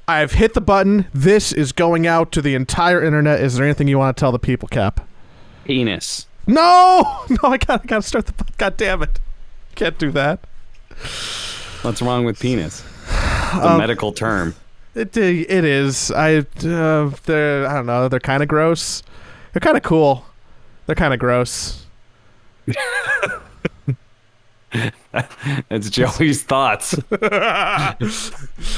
I've hit the button. This is going out to the entire internet. Is there anything you want to tell the people, Cap? Penis. No! No, I gotta start the... God damn it. Can't do that. What's wrong with penis? It's a medical term. It is. I don't know. They're kind of gross. They're kind of cool. They're kind of gross. That's Joey's thoughts.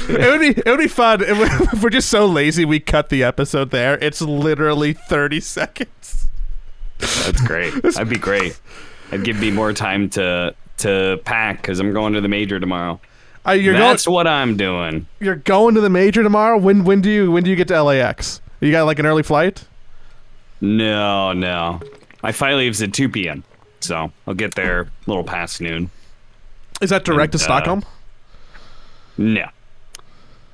It would be fun if we're just so lazy we cut the episode there. It's literally 30 seconds. That's great. That'd be great. It'd give me more time to pack because I'm going to the major tomorrow. That's what I'm doing. You're going to the major tomorrow? When do you get to LAX? You got like an early flight? No. My flight leaves at 2 p.m. So I'll get there a little past noon. Is that direct to Stockholm? No.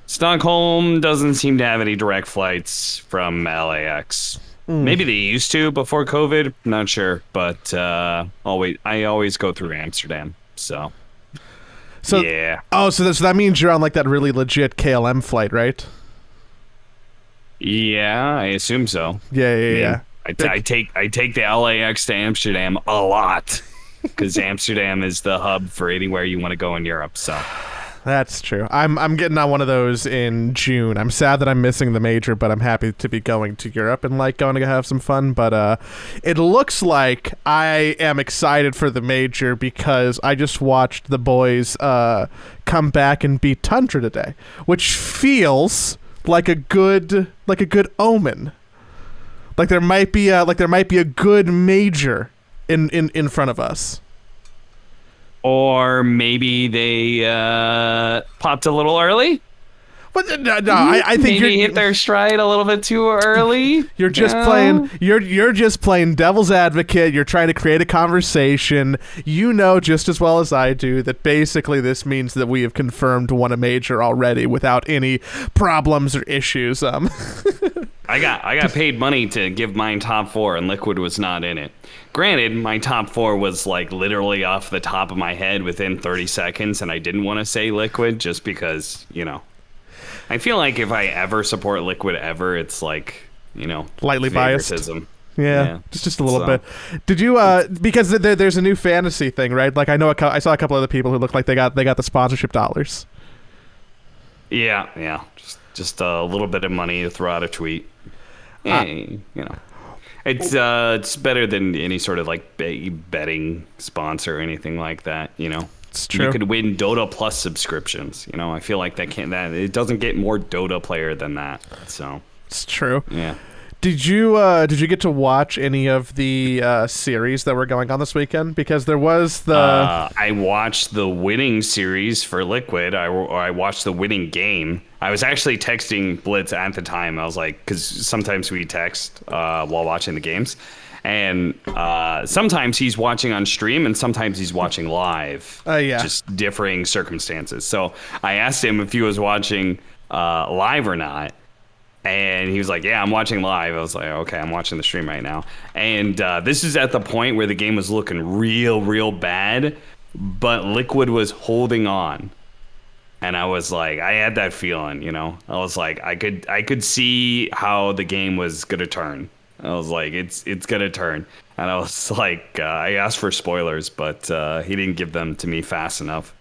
Stockholm doesn't seem to have any direct flights from LAX. Maybe they used to before COVID. Not sure, but I always go through Amsterdam. So yeah. Oh, so that means you're on like that really legit KLM flight, right? Yeah, I assume so. Yeah. I take the LAX to Amsterdam a lot because Amsterdam is the hub for anywhere you want to go in Europe. So. That's true. I'm getting on one of those in June. I'm sad that I'm missing the major, but I'm happy to be going to Europe and like going to have some fun. But it looks like I am excited for the major because I just watched the boys come back and beat Tundra today, which feels like a good omen. Like there might be a good major in front of us. Or maybe they popped a little early. But no, I think maybe hit their stride a little bit too early. You're just playing. You're just playing devil's advocate. You're trying to create a conversation. You know just as well as I do that basically this means that we have confirmed won a major already without any problems or issues. I got paid money to give mine top 4, and Liquid was not in it. Granted, my top 4 was like literally off the top of my head within 30 seconds, and I didn't want to say Liquid just because, I feel like if I ever support Liquid ever, it's like, lightly favoritism. Biased. Yeah, just a little bit. Did you because there's a new fantasy thing, right? Like I saw a couple other people who looked like they got the sponsorship dollars. Yeah. Just a little bit of money to throw out a tweet. It's better than any sort of like betting sponsor or anything like that. It's true. You could win Dota Plus subscriptions. I feel like that it doesn't get more Dota player than that. So it's true. Yeah. Did you get to watch any of the series that were going on this weekend? Because there was the I watched the winning series for Liquid. I watched the winning game. I was actually texting Blitz at the time. I was like, because sometimes we text while watching the games, and sometimes he's watching on stream and sometimes he's watching live. Yeah. Just differing circumstances. So I asked him if he was watching live or not. And he was like, yeah, I'm watching live. I was like, okay, I'm watching the stream right now. And this is at the point where the game was looking real bad, but Liquid was holding on. And I was like, I had that feeling, I was like, I could see how the game was going to turn. I was like, it's going to turn. And I was like, I asked for spoilers, but he didn't give them to me fast enough.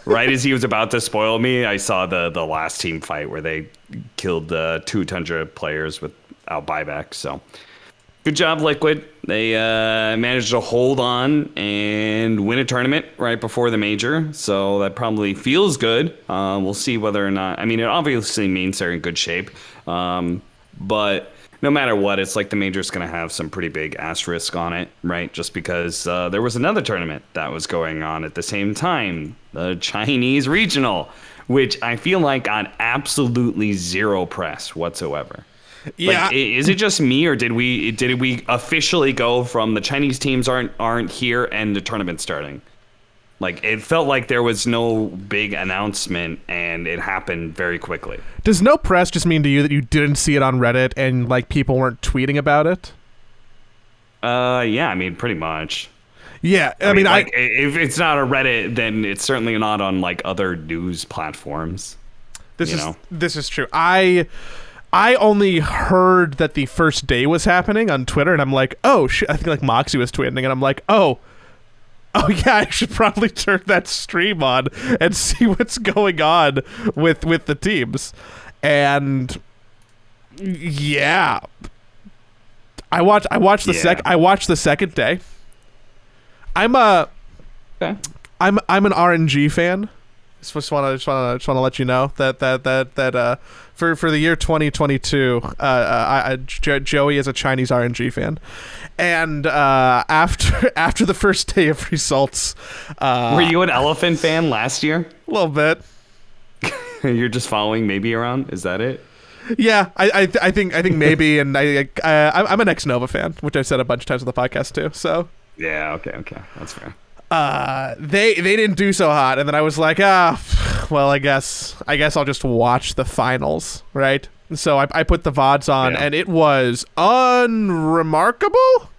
Right as he was about to spoil me, I saw the last team fight where they killed 2 Tundra players without buyback. So good job, Liquid. They managed to hold on and win a tournament right before the major. So that probably feels good. We'll see whether or not. I mean, it obviously means they're in good shape. But no matter what, it's like the major's going to have some pretty big asterisk on it, right? Just because there was another tournament that was going on at the same time, the Chinese regional, which I feel like got absolutely zero press whatsoever. Yeah. Like, is it just me, or did we officially go from the Chinese teams aren't here and the tournament starting? Like, it felt like there was no big announcement, and it happened very quickly. Does no press just mean to you that you didn't see it on Reddit and, like, people weren't tweeting about it? Yeah, I mean, pretty much. Yeah, I mean, if it's not a Reddit, then it's certainly not on, like, other news platforms. This is true. I only heard that the first day was happening on Twitter, and I'm like, oh shit! I think like Moxie was tweeting, and I'm like, oh yeah, I should probably turn that stream on and see what's going on with the teams. And yeah, I watched the second day. I'm an RNG fan. Just want to let you know that for the year 2022, Joey is a Chinese RNG fan, and after the first day of results, were you an Elephant fan last year? A little bit. You're just following maybe around. Is that it? Yeah, I think maybe, and I'm an ex-Nova fan, which I've said a bunch of times on the podcast too. So yeah, okay, that's fair. They didn't do so hot, and then I was like, well, I guess I'll just watch the finals, right? So I put the VODs on, and it was unremarkable.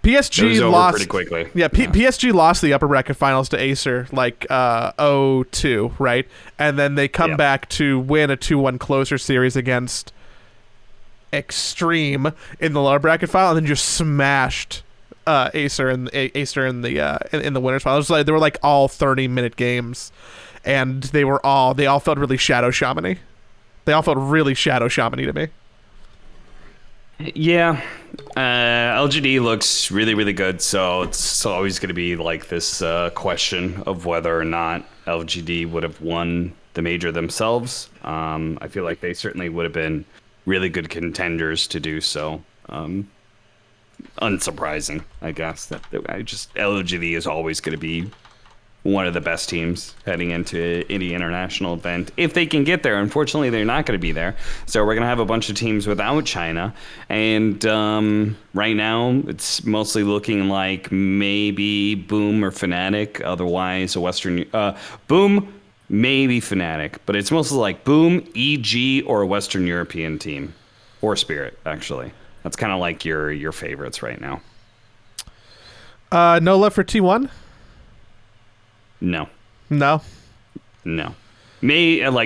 PSG lost pretty quickly. Yeah, PSG lost the upper bracket finals to Acer like 0-2, right? And then they come back to win a 2-1 closer series against Extreme in the lower bracket final, and then just smashed Acer in the winners final. It was like they were like all 30-minute games, and they all felt really Shadow Shaman-y. They all felt really Shadow Shaman-y to me. Yeah, LGD looks really, really good, so it's always going to be like this question of whether or not LGD would have won the major themselves. I feel like they certainly would have been really good contenders to do so. Unsurprising, I guess. LGD is always going to be one of the best teams heading into any international event if they can get there. Unfortunately, they're not going to be there, so we're going to have a bunch of teams without China, and right now it's mostly looking like maybe Boom or Fnatic, otherwise a Western Boom, maybe Fnatic, but it's mostly like Boom, EG, or a Western European team, or Spirit. Actually, that's kind of like your favorites right now. No love for T1. No. Like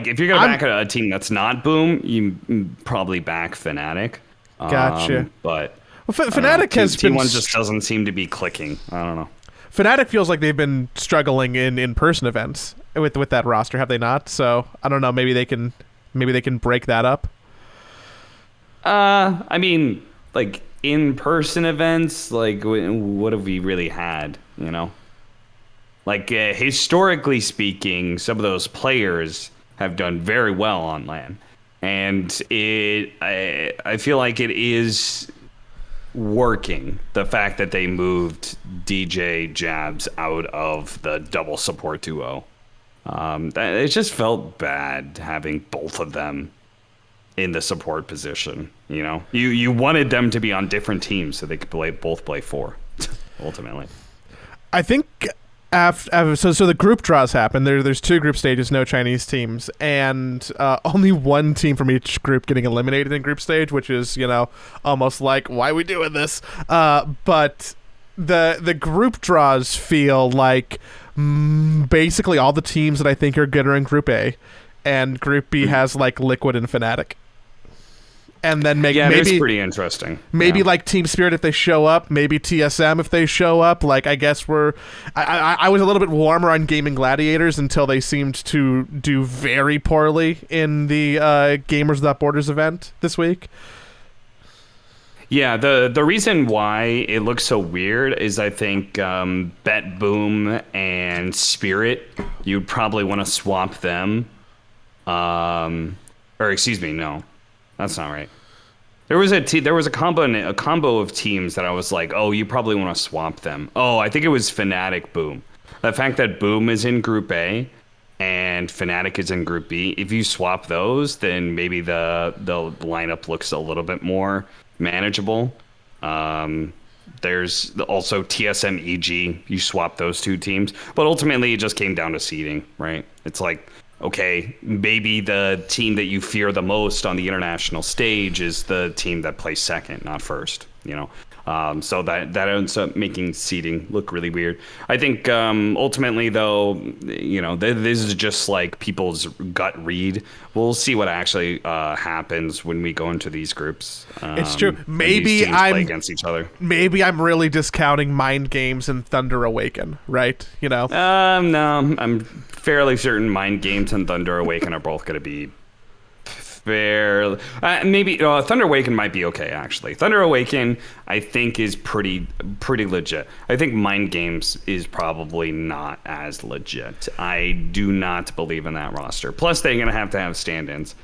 if you're gonna back a team that's not Boom, you probably back Fnatic. Gotcha. But Fnatic has been T1 just doesn't seem to be clicking. I don't know. Fnatic feels like they've been struggling in person events with that roster, have they not? So I don't know. Maybe they can break that up. I mean, like in person events, like what have we really had? You know. Like, historically speaking, some of those players have done very well on LAN. And I feel like it is working, the fact that they moved DJ Jabs out of the double support duo. It just felt bad having both of them in the support position, you know? You wanted them to be on different teams so they could both play 4, ultimately. I think... So the group draws happen. There's 2 group stages, no Chinese teams, and only one team from each group getting eliminated in group stage, which is, you know, almost like, why are we doing this? But the group draws feel like basically all the teams that I think are good are in Group A, and Group B has like Liquid and Fnatic. And then maybe it's pretty interesting. Maybe like Team Spirit if they show up, maybe TSM if they show up. Like I guess I was a little bit warmer on Gaming Gladiators until they seemed to do very poorly in the Gamers Without Borders event this week. Yeah, the reason why it looks so weird is I think Bet Boom and Spirit, you'd probably want to swap them. Or excuse me, no. That's not right. There was a combo of teams that I was like, oh, you probably want to swap them. Oh, I think it was Fnatic Boom. The fact that Boom is in Group A and Fnatic is in Group B, if you swap those, then maybe the lineup looks a little bit more manageable. There's also TSM EG. You swap those 2 teams, but ultimately it just came down to seeding, right? It's like, okay, maybe the team that you fear the most on the international stage is the team that plays second, not first, you know? So that ends up making seeding look really weird. I think ultimately, though, this is just like people's gut read. We'll see what actually happens when we go into these groups. It's true. And these teams play against each other. Maybe I'm really discounting Mind Games and Thunder Awaken, right? No, I'm fairly certain Mind Games and Thunder Awaken are both going to be fair. Maybe Thunder Awaken might be okay, actually. Thunder Awaken, I think, is pretty legit. I think Mind Games is probably not as legit. I do not believe in that roster. Plus, they're going to have stand-ins,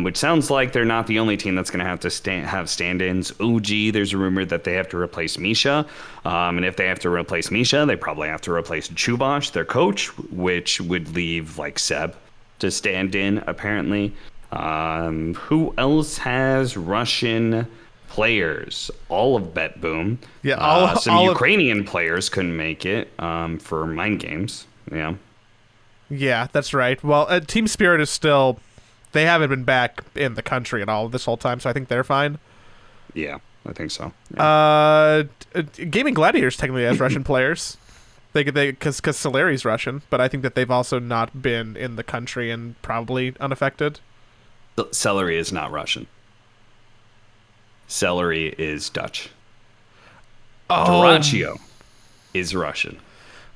which sounds like they're not the only team that's going to have have stand-ins. OG, there's a rumor that they have to replace Misha. And if they have to replace Misha, they probably have to replace Chubash, their coach, which would leave like Seb to stand in, apparently. Who else has Russian players? All of Bet Boom. Yeah, some Ukrainian players couldn't make it for Mind Games. Yeah. Yeah, that's right. Well, Team Spirit is still... They haven't been back in the country at all this whole time, so I think they're fine. Yeah, I think so. Yeah. Gaming Gladiators technically has Russian players. Because Solari's Russian, but I think that they've also not been in the country and probably unaffected. Celery is not Russian. Celery is Dutch. Duraccio is Russian.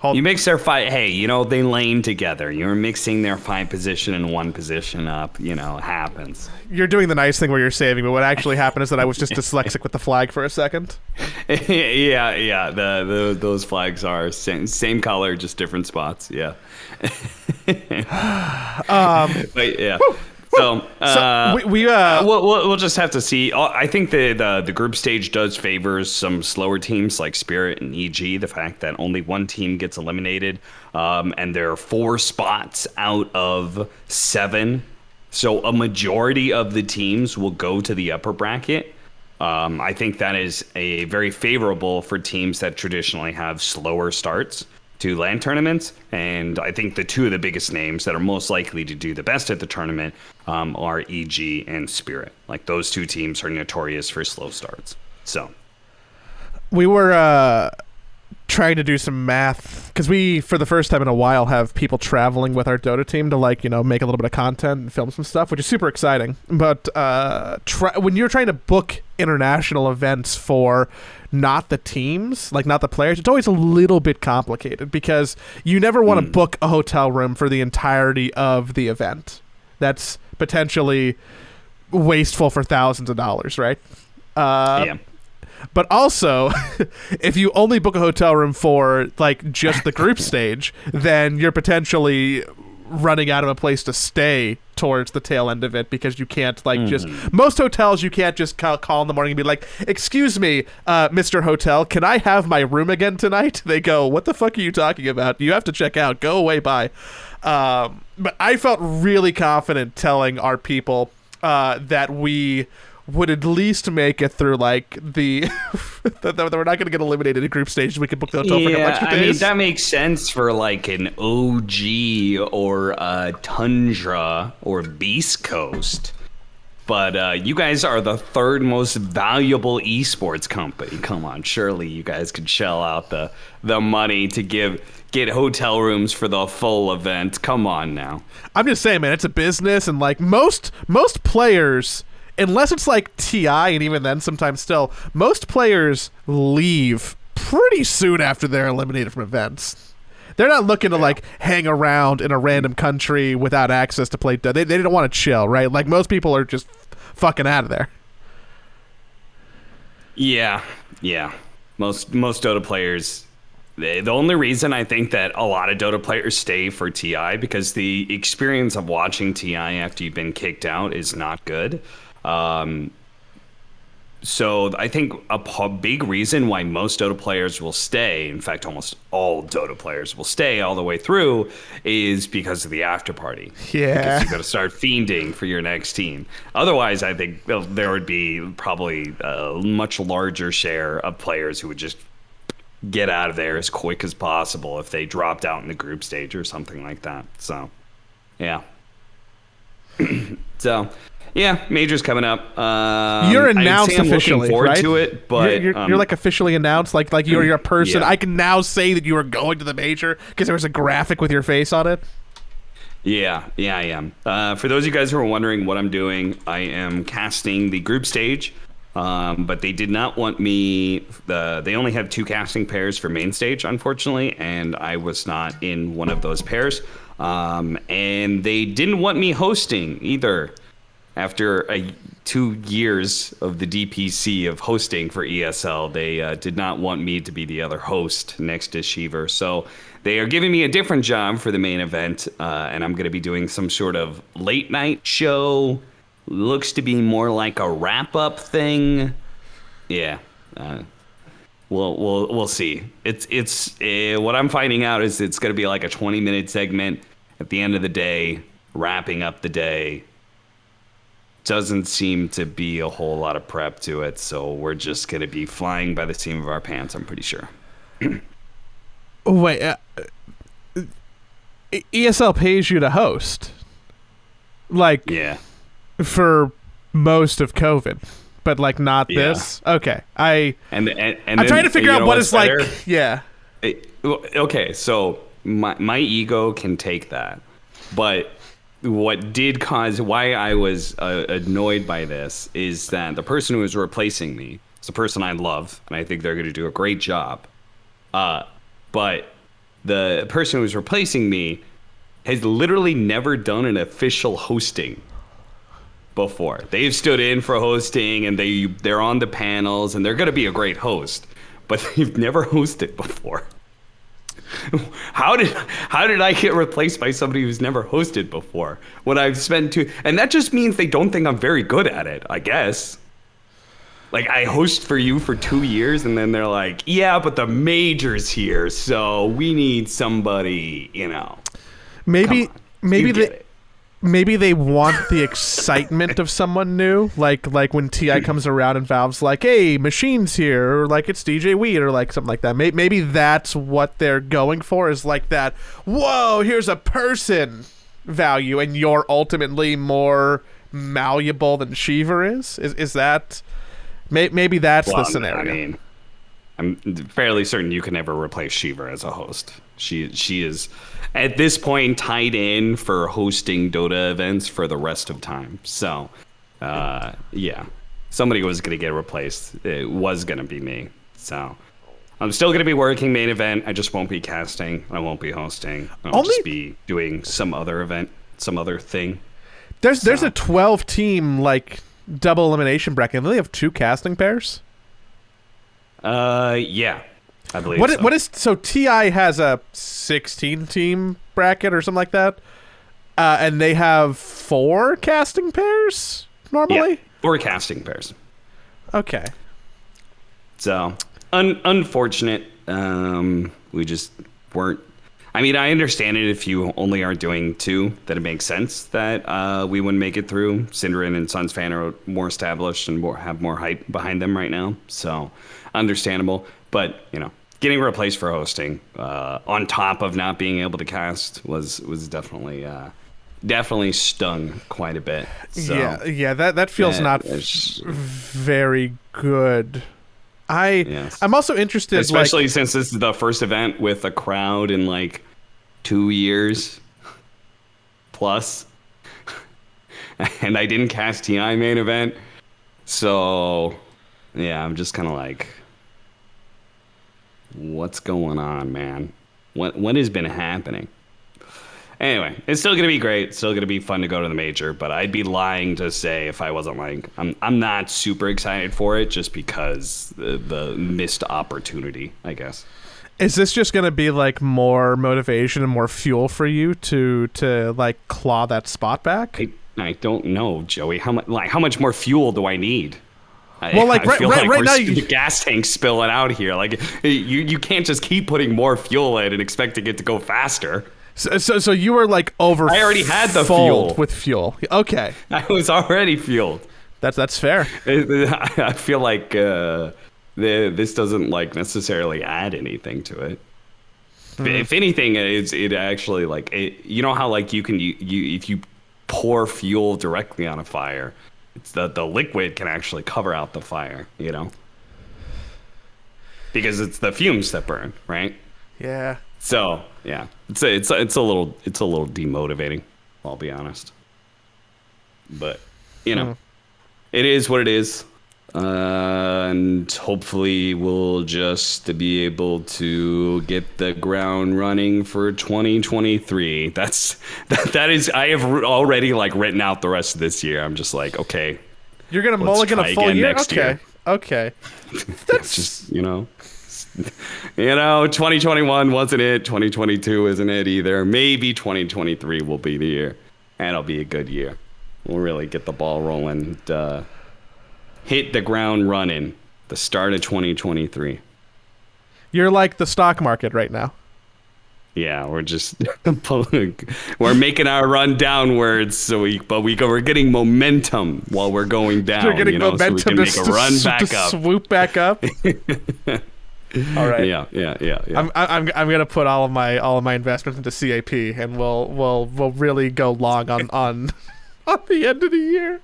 You mix their five. Hey, they lane together. You're mixing their 5 position and 1 position up. It happens. You're doing the nice thing where you're saving, but what actually happened is that I was just dyslexic with the flag for a second. Yeah. Those flags are same color, just different spots. Yeah. But yeah. So we'll just have to see. I think the group stage does favor some slower teams like Spirit and EG. The fact that only 1 team gets eliminated, and there are 4 spots out of 7, so a majority of the teams will go to the upper bracket. I think that is a very favorable for teams that traditionally have slower starts to LAN tournaments, and I think the 2 of the biggest names that are most likely to do the best at the tournament are EG and Spirit. Like, those 2 teams are notorious for slow starts. So we were trying to do some math because we, for the first time in a while, have people traveling with our Dota team to make a little bit of content and film some stuff, which is super exciting. But when you're trying to book international events for not the teams, like not the players, it's always a little bit complicated because you never want to book a hotel room for the entirety of the event. That's potentially wasteful for thousands of dollars, right? Yeah. But also, if you only book a hotel room for like just the group stage, then you're potentially running out of a place to stay towards the tail end of it because you can't just most hotels you can't just call in the morning and be like, excuse me, Mr. Hotel, can I have my room again tonight? They go, what the fuck are you talking about? You have to check out. Go away. Bye. But I felt really confident telling our people that we would at least make it through that we're not going to get eliminated in group stage. We can book the hotel for a bunch of days. I mean, that makes sense for like an OG or a Tundra or Beast Coast. But you guys are the 3rd most valuable esports company. Come on, surely you guys could shell out the money to get hotel rooms for the full event. Come on now. I'm just saying, man, it's a business, and like most players, unless it's like TI, and even then sometimes still, most players leave pretty soon after they're eliminated from events. They're not looking to hang around in a random country without access to play. They don't want to chill, right? Like, most people are just fucking out of there. Yeah. Most Dota players. The only reason I think that a lot of Dota players stay for TI because the experience of watching TI after you've been kicked out is not good. So I think a big reason why most Dota players will stay, in fact, almost all Dota players will stay all the way through, is because of the after party. Yeah. Because you got to start fiending for your next team. Otherwise, I think there would be probably a much larger share of players who would just get out of there as quick as possible if they dropped out in the group stage or something like that. So, yeah. So, Yeah, major's coming up. You're announced I'd say I'm officially, looking forward right? to it, but You're like officially announced, like you're a person. Yeah. I can now say that you are going to the major because there was a graphic with your face on it. Yeah, I am. For those of you guys who are wondering what I'm doing, I am casting the group stage, but they did not want me. They only have 2 casting pairs for main stage, unfortunately, and I was not in one of those pairs. And they didn't want me hosting either. After 2 years of the DPC of hosting for ESL, they did not want me to be the other host next to Shiver. So they are giving me a different job for the main event, and I'm going to be doing some sort of late night show. Looks to be more like a wrap up thing. Yeah, we'll see. It's what I'm finding out is it's going to be like a 20-minute segment at the end of the day, wrapping up the day. Doesn't seem to be a whole lot of prep to it, so we're just going to be flying by the seam of our pants, I'm pretty sure. Wait, ESL pays you to host, like, Yeah. for most of COVID, but like not this. Okay, And I'm then, trying to figure out what it's like. better? Yeah. Okay, so my ego can take that, but what did cause why I was annoyed by this is that the person who was replacing me is a person I love, and I think they're going to do a great job. But the person who was replacing me has literally never done an official hosting before. They've stood in for hosting, and they're on the panels, and they're going to be a great host, but they've never hosted before. How did I get replaced by somebody who's never hosted before when I've spent and that just means they don't think I'm very good at it, I guess. Like, I host for you for 2 years, and then they're like, yeah, but the major's here, so we need somebody, Maybe they maybe they want the excitement of someone new, like when TI comes around and Valve's like, "Hey, Machine's here," or like it's DJ Weed, or like something like that. Maybe that's what they're going for, is like that. Whoa, here's a person value, and you're ultimately more malleable than Shiver is. Is that maybe that's the scenario? I mean, I'm fairly certain you can never replace Shiver as a host. She is at this point tied in for hosting Dota events for the rest of time. So, yeah, somebody was going to get replaced. It was going to be me. So I'm still going to be working main event. I just won't be casting. I won't be hosting. I'll just be doing some other event, some other thing. There's a 12-team like double elimination bracket. And they have 2 casting pairs. Yeah. I believe so TI has a 16-team bracket or something like that, and they have 4 casting pairs normally. Yeah, 4 casting pairs. Okay. So unfortunate. We just weren't. I mean, I understand it if you only are doing 2, that it makes sense that we wouldn't make it through. Synderin and Suns Fan are more established and have more hype behind them right now, so understandable. But getting replaced for hosting, on top of not being able to cast, was definitely stung quite a bit. So, yeah, that feels not very good. I'm also interested, especially since this is the first event with a crowd in like 2 years plus, and I didn't cast TI main event, so yeah, I'm just kind of like, what's going on, man? What has been happening? Anyway, it's still gonna be great. It's still gonna be fun to go to the major, but I'd be lying to say if I wasn't like, I'm not super excited for it, just because the missed opportunity, I guess. Is this just gonna be like more motivation and more fuel for you to like claw that spot back? I don't know, Joey. How much more fuel do I need? Well, like I feel right now, the gas tank's spilling out here. Like, you can't just keep putting more fuel in and expecting it to go faster. So you were like over. I already had the fuel with fuel. Okay, I was already fueled. That's fair. I feel like this doesn't like necessarily add anything to it. If anything, it actually like you know how like you if you pour fuel directly on a fire. It's the liquid can actually cover out the fire, you know, because it's the fumes that burn, right? Yeah. So yeah, it's a little demotivating, I'll be honest. But you know, it is what it is. And hopefully we'll just be able to get the ground running for 2023. That is, I have already like written out the rest of this year. I'm just like, okay, you're gonna mulligan a full year. Next year. Okay. That's just 2021 wasn't it. 2022 isn't it either. Maybe 2023 will be the year, and it'll be a good year. We'll really get the ball rolling. Hit the ground running the start of 2023. You're like the stock market right now. Yeah, we're just we're making our run downwards, we're getting momentum while we're going down. You're getting momentum so we can make a run back up. Swoop back up. All right. Yeah. I'm gonna put all of my investments into CAP, and we'll really go long on the end of the year.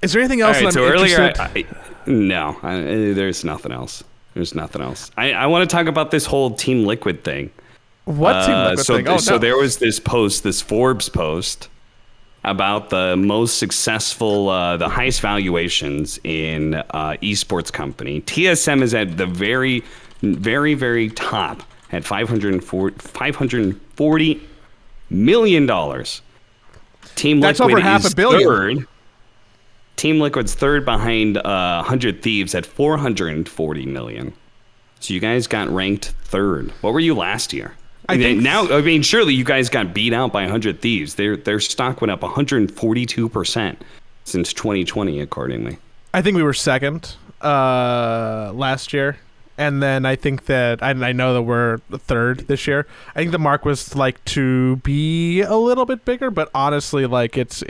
Is there anything else? All right, that I'm interested? No, there's nothing else. I want to talk about this whole Team Liquid thing. What Team Liquid thing? So there was this Forbes post about the most successful, the highest valuations in esports company. TSM is at the very, very, very top at $540 million. Team That's Liquid over half is a billion. third. Team Liquid's third behind 100 Thieves at 440 million. So you guys got ranked third. What were you last year? Surely you guys got beat out by 100 Thieves. Their stock went up 142% since 2020, accordingly. I think we were second last year. And then I think that I know that we're third this year. I think the mark was like to be a little bit bigger, but honestly, like it's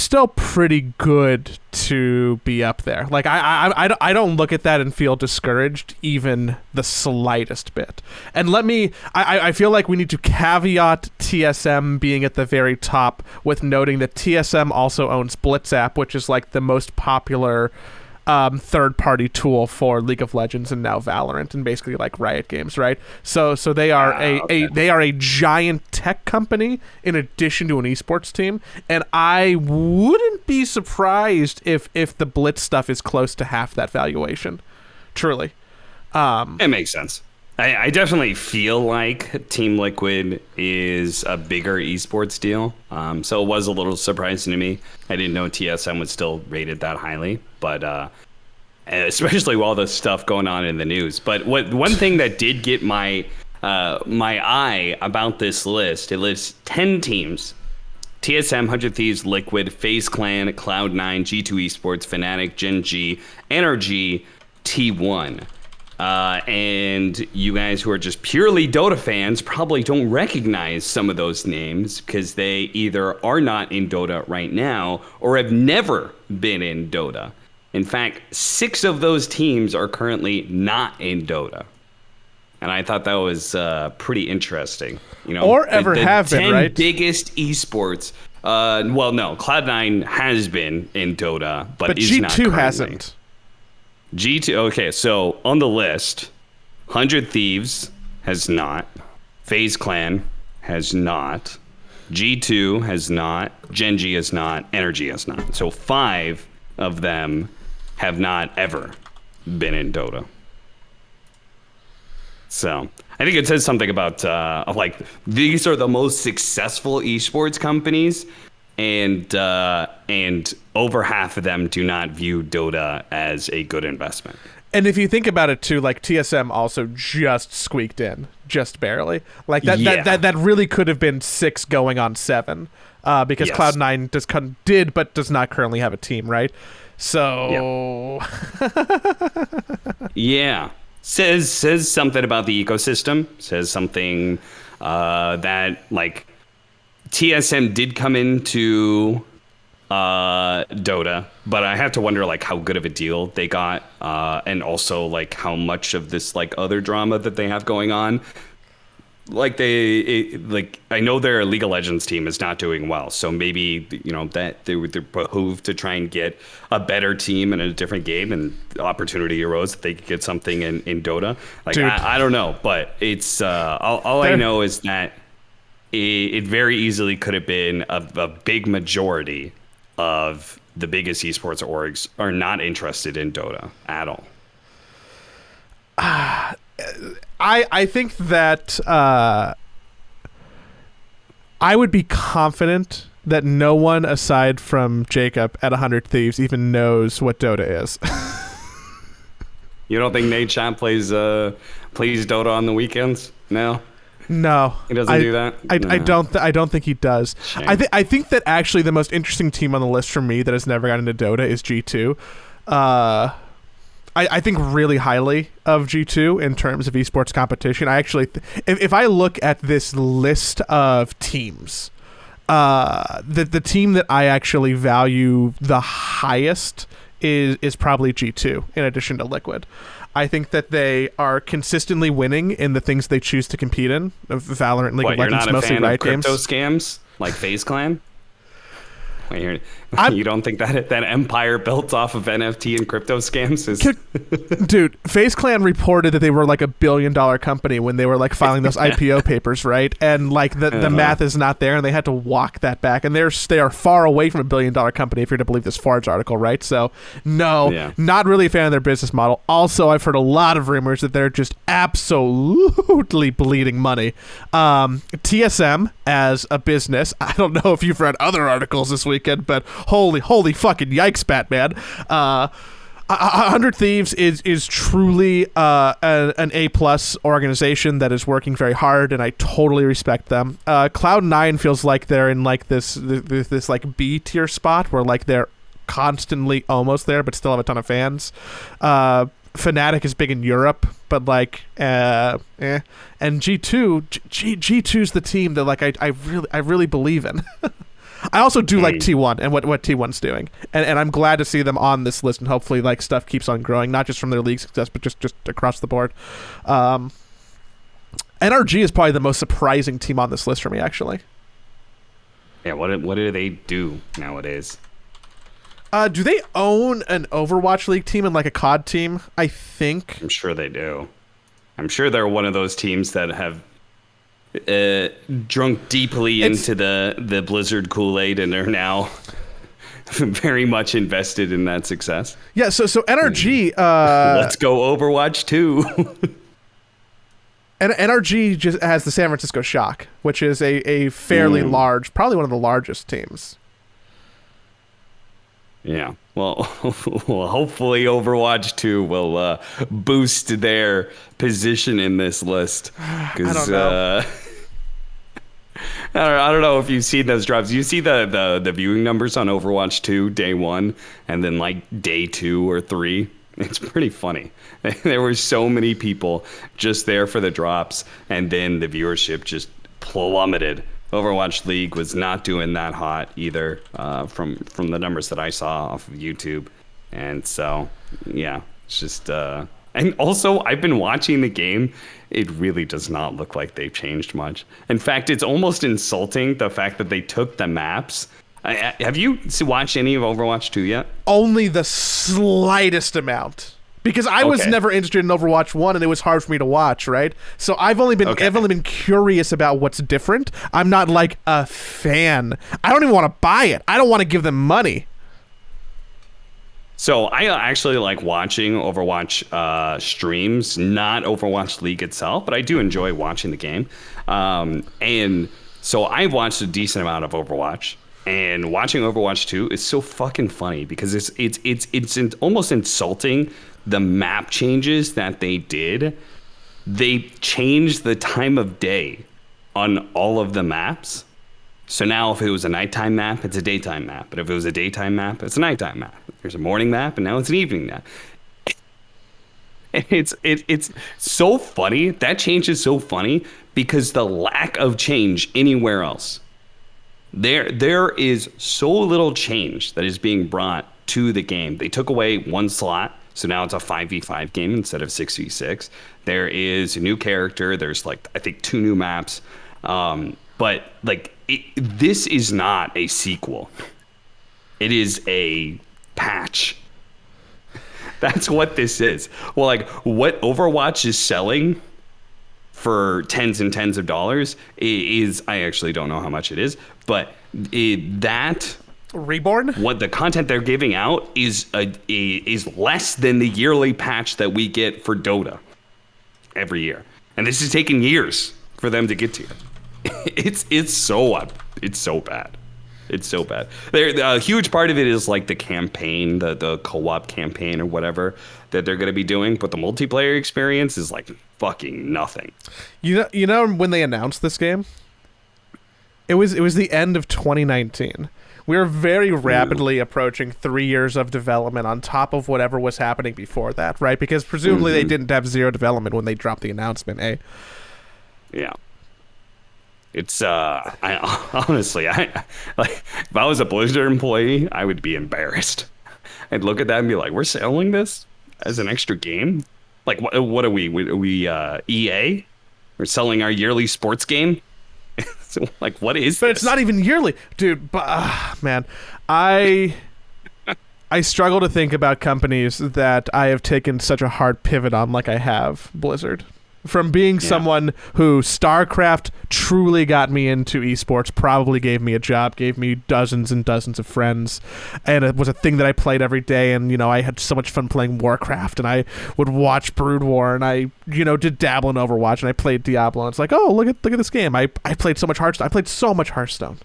still pretty good to be up there. Like I don't look at that and feel discouraged even the slightest bit. And I feel like we need to caveat TSM being at the very top with noting that TSM also owns BlitzApp, which is like the most popular third-party tool for League of Legends and now Valorant and basically like Riot Games, right? So they are a giant tech company in addition to an esports team, and I wouldn't be surprised if the Blitz stuff is close to half that valuation. Truly, it makes sense. I definitely feel like Team Liquid is a bigger esports deal. So it was a little surprising to me. I didn't know TSM was still rated that highly, but especially with all the stuff going on in the news. But one thing that did get my eye about this list, it lists 10 teams. TSM, 100 Thieves, Liquid, FaZe Clan, Cloud9, G2 Esports, Fnatic, Gen G, NRG, T1. And you guys who are just purely Dota fans probably don't recognize some of those names because they either are not in Dota right now or have never been in Dota. In fact, 6 of those teams are currently not in Dota. And I thought that was pretty interesting. You know, or ever have been, right? 10 biggest esports. Well, no, Cloud9 has been in Dota, but is G2 not currently. hasn't. G2, okay, so on the list, 100 Thieves has not, FaZe Clan has not, G2 has not, Gen G has not, Energy has not. So 5 of them have not ever been in Dota. So I think it says something about like these are the most successful esports companies, and over half of them do not view Dota as a good investment. And if you think about it too, like TSM also just squeaked in, just barely. Like that really could have been 6 going on 7, because Yes. Cloud9 did but does not currently have a team, right? So Yeah. Says something about the ecosystem. Says something that like TSM did come into Dota, but I have to wonder like how good of a deal they got, and also like how much of this like other drama that they have going on like I know their League of Legends team is not doing well, so maybe that they're behooved to try and get a better team in a different game, and the opportunity arose that they could get something in Dota. Like I don't know, but it's all I know is that it very easily could have been a big majority of the biggest esports orgs are not interested in Dota at all. I think that I would be confident that no one aside from Jacob at 100 Thieves even knows what Dota is. You don't think Nate Shot plays Dota on the weekends? No. No, he doesn't do that. I don't think he does. Shame. I think that actually the most interesting team on the list for me that has never gotten into Dota is G2. I think really highly of G2 in terms of esports competition. I actually, if I look at this list of teams, the team that I actually value the highest is probably G2 in addition to Liquid. I think that they are consistently winning in the things they choose to compete in. Valorant, League of Legends, mostly Riot games. Crypto scams like FaZe Clan? Wait, you don't think that empire built off of NFT and crypto scams is... Dude, FaZe Clan reported that they were like $1 billion company when they were like filing those IPO papers, right? And like the math is not there, and they had to walk that back. And they are far away from $1 billion company if you're to believe this Forbes article, right? So no, not really a fan of their business model. Also, I've heard a lot of rumors that they're just absolutely bleeding money. TSM as a business, I don't know if you've read other articles this weekend, but holy fucking yikes, Batman. 100 Thieves is truly an A+ organization that is working very hard, and I totally respect them. Cloud9 feels like they're in like this like B tier spot where like they're constantly almost there but still have a ton of fans. Fnatic is big in Europe, but like and G2's the team that like I really believe in. I also do like T1 and what T1's doing, and I'm glad to see them on this list, and hopefully like stuff keeps on growing, not just from their league success, but just across the board. NRG is probably the most surprising team on this list for me, actually. Yeah, what do they do nowadays? Do they own an Overwatch League team and like a COD team? I think. I'm sure they do. I'm sure they're one of those teams that have drunk deeply into the Blizzard Kool-Aid and are now very much invested in that success. Yeah, so NRG... let's go Overwatch 2. And NRG just has the San Francisco Shock, which is a fairly large, probably one of the largest teams. Yeah, well, hopefully Overwatch 2 will boost their position in this list. I don't know. I don't know if you've seen those drops. You see the viewing numbers on Overwatch 2 day 1 and then like day 2 or 3. It's pretty funny. There were so many people just there for the drops, and then the viewership just plummeted. Overwatch League was not doing that hot either, from the numbers that I saw off of YouTube. And so, yeah, it's just... And also, I've been watching the game. It really does not look like they've changed much. In fact, it's almost insulting, the fact that they took the maps. Have you watched any of Overwatch 2 yet? Only the slightest amount. Because I was never interested in Overwatch 1, and it was hard for me to watch, right? So I've only been curious about what's different. I'm not like a fan. I don't even want to buy it. I don't want to give them money. So I actually like watching Overwatch streams, not Overwatch League itself, but I do enjoy watching the game. And so I've watched a decent amount of Overwatch, and watching Overwatch 2 is so fucking funny because it's almost insulting the map changes that they did. They changed the time of day on all of the maps. So now if it was a nighttime map, it's a daytime map. But if it was a daytime map, it's a nighttime map. There's a morning map, and now it's an evening map. And it's so funny. That change is so funny because the lack of change anywhere else. There is so little change that is being brought to the game. They took away one slot, So now it's a 5v5 game instead of 6v6. There is a new character. There's like, I think 2 new maps. But like, this is not a sequel. It is a patch. That's what this is. Well, like what Overwatch is selling for tens and tens of dollars is, I actually don't know how much it is, but that Reborn, what the content they're giving out is less than the yearly patch that we get for Dota every year, and this is taking years for them to get to. It's so bad. It's so bad. A huge part of it is like the campaign, the co-op campaign or whatever that they're going to be doing, but the multiplayer experience is like fucking nothing. You know when they announced this game, it was the end of 2019. We were very rapidly approaching 3 years of development on top of whatever was happening before that, right? Because presumably they didn't have zero development when they dropped the announcement, eh? Yeah. It's I honestly, like if I was a Blizzard employee, I would be embarrassed. I'd look at that and be like, "We're selling this as an extra game? Like what are we? Are we EA? We're selling our yearly sports game? So, like, what is But this?" it's not even yearly, dude. But man, I struggle to think about companies that I have taken such a hard pivot on, like I have Blizzard. From being someone who StarCraft truly got me into esports, probably gave me a job, gave me dozens and dozens of friends, and it was a thing that I played every day. And I had so much fun playing Warcraft, and I would watch Brood War, and I did dabble in Overwatch, and I played Diablo. And it's like, oh, look at this game. I played so much Hearthstone. I played so much Hearthstone.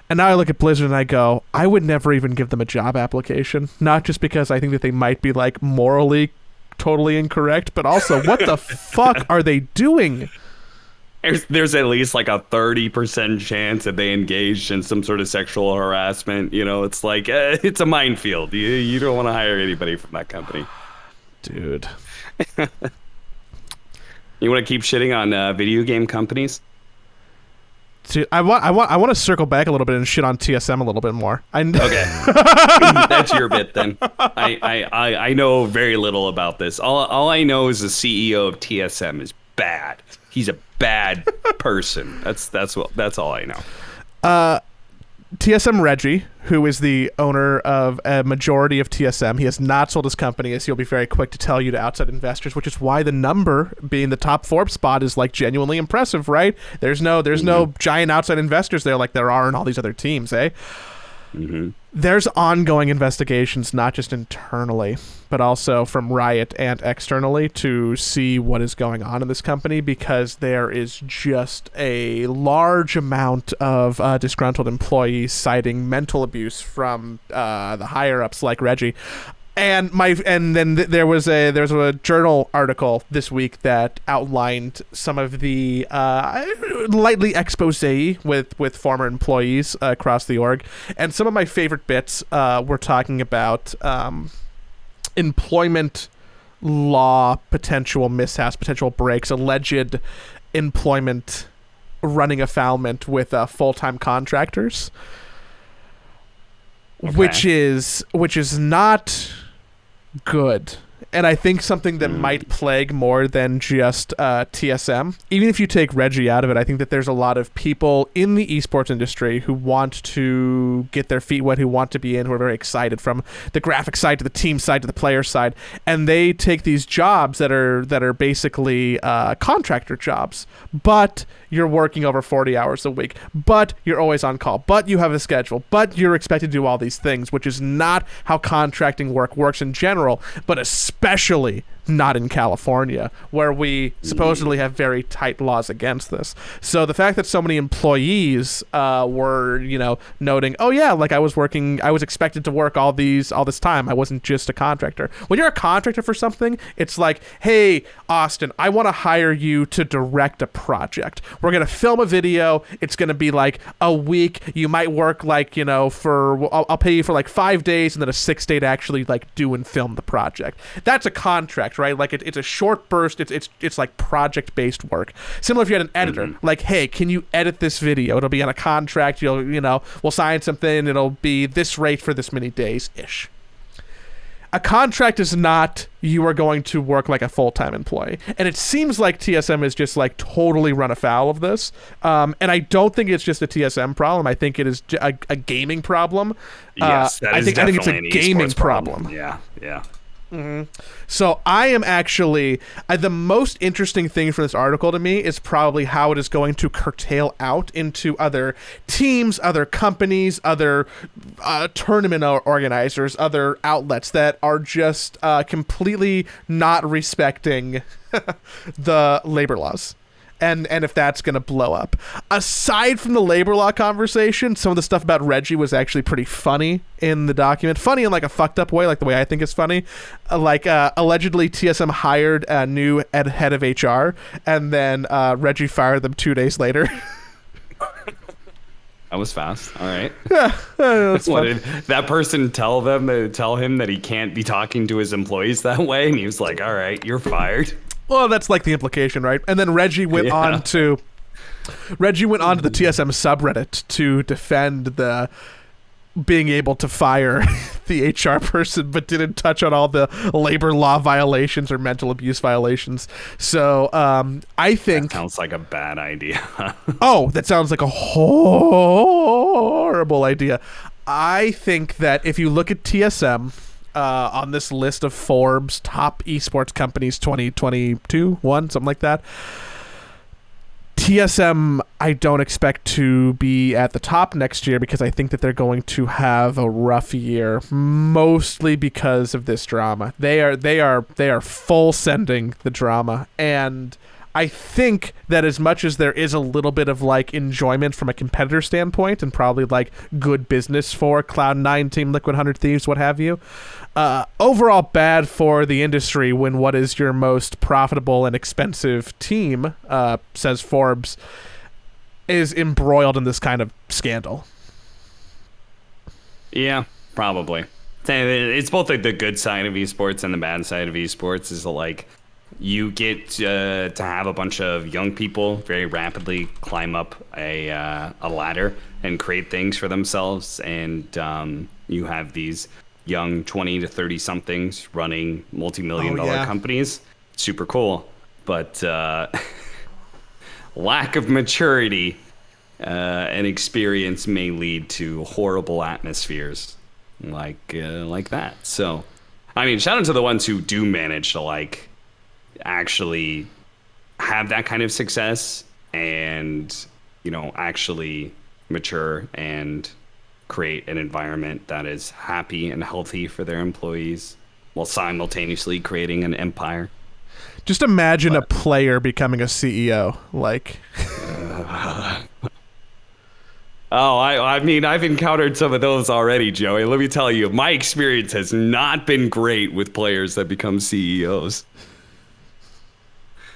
And now I look at Blizzard and I go, I would never even give them a job application, not just because I think that they might be like morally totally incorrect, but also what the fuck are they doing? There's at least like a 30% chance that they engaged in some sort of sexual harassment. It's like it's a minefield. You don't want to hire anybody from that company, dude. You want to keep shitting on video game companies? Dude, I want to circle back a little bit and shit on TSM a little bit more. Okay, that's your bit then. I know very little about this. All I know is the CEO of TSM is bad. He's a bad person. That's all I know. TSM Reggie, who is the owner of a majority of TSM, he has not sold his company, as he'll be very quick to tell you, to outside investors, which is why the number being the top Forbes spot is like genuinely impressive, right? There's no giant outside investors there like there are in all these other teams, eh? Mm-hmm. There's ongoing investigations, not just internally, but also from Riot and externally, to see what is going on in this company, because there is just a large amount of disgruntled employees citing mental abuse from the higher ups like Reggie. And then there was a journal article this week that outlined some of the lightly expose with former employees across the org, and some of my favorite bits were talking about employment law potential mishaps, potential breaks, alleged employment running afoulment with full-time contractors, okay. which is not good, and I think something that might plague more than just TSM. Even if you take Reggie out of it, I think that there's a lot of people in the esports industry who want to get their feet wet, who want to be in, who are very excited, from the graphic side to the team side to the player side, and they take these jobs that are basically contractor jobs, but you're working over 40 hours a week, but you're always on call, but you have a schedule, but you're expected to do all these things, which is not how contracting works in general, but especially not in California, where we supposedly have very tight laws against this. So the fact that so many employees were, noting, oh yeah, like I was expected to work all this time. I wasn't just a contractor. When you're a contractor for something, it's like, hey, Austin, I want to hire you to direct a project. We're going to film a video. It's going to be like a week. You might work like, I'll pay you for like 5 days and then a 6th day to actually like do and film the project. That's a contract, right? Like it's a short burst. It's like project-based work. Similar if you had an editor, like, hey, can you edit this video? It'll be on a contract. We'll sign something. It'll be this rate for this many days ish. a contract is not you are going to work like a full-time employee, and it seems like TSM is just like totally run afoul of this, and I don't think it's just a TSM problem. I think it is a gaming problem. Yes, that is I think it's a definitely an gaming esports problem. Yeah. So I am actually the most interesting thing from this article to me is probably how it is going to curtail out into other teams, other companies, other tournament organizers, other outlets that are just completely not respecting the labor laws. And if that's going to blow up. Aside from the labor law conversation, some of the stuff about Reggie was actually pretty funny in the document. Funny in like a fucked up way, like the way I think is funny. Allegedly TSM hired a new head of HR, and then Reggie fired them 2 days later. That was fast. All right. Yeah, what did that person tell him that he can't be talking to his employees that way? And he was like, all right, you're fired. Well, that's like the implication, right? And then Reggie went on to the TSM subreddit to defend the being able to fire the HR person, but didn't touch on all the labor law violations or mental abuse violations. So I think that sounds like a bad idea. Oh, that sounds like a horrible idea. I think that if you look at TSM on this list of Forbes top esports companies 2022, something like that, TSM I don't expect to be at the top next year because I think that they're going to have a rough year, mostly because of this drama. They are full sending the drama, and I think that as much as there is a little bit of like enjoyment from a competitor standpoint and probably like good business for Cloud9, Team Liquid, 100 Thieves, what have you, overall bad for the industry when what is your most profitable and expensive team, says Forbes, is embroiled in this kind of scandal. Yeah, probably. It's both like the good side of esports and the bad side of esports is like you get to have a bunch of young people very rapidly climb up a ladder and create things for themselves, and you have these young 20 to 30 somethings running multi-million-dollar companies. Super cool, but lack of maturity and experience may lead to horrible atmospheres like that. So, I mean, shout out to the ones who do manage to like actually have that kind of success and, you know, actually mature and create an environment that is happy and healthy for their employees while simultaneously creating an empire. Just imagine a player becoming a CEO, like. I mean, I've encountered some of those already, Joey. Let me tell you, my experience has not been great with players that become CEOs.